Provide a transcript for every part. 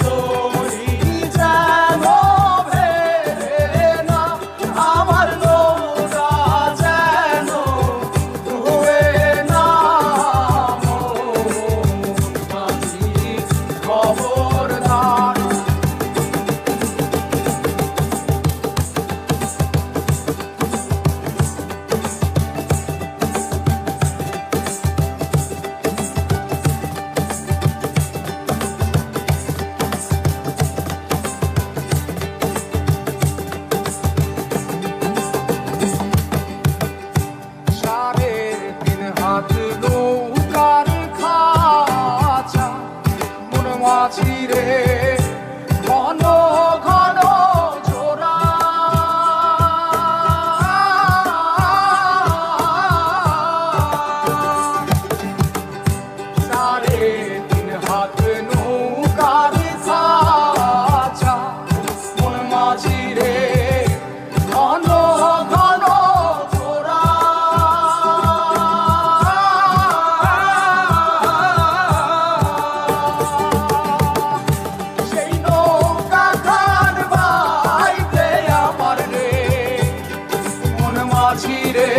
তরি যেন ভেড়ে না, আমার নৌকা যেন ডুবে না। মাঝি খবরদার। নৌকার খাঁচা মন মাঝি রে, ঘন ঘন জোড়া। সাড়ে তিন হাত নৌকার খাঁচা মন মাঝি রে, ঘন ঘন জোড়া। মাঝিরে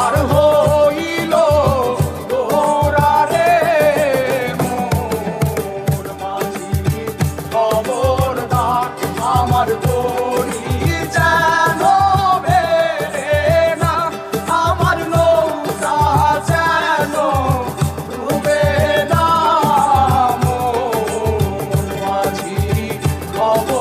আর হইল গোরা রে, মোর মাঝি খবরদার। আমার তরি যেন ভেড়ে না, আমার নৌকা যেন ডুবে না। মোর মাঝি খবর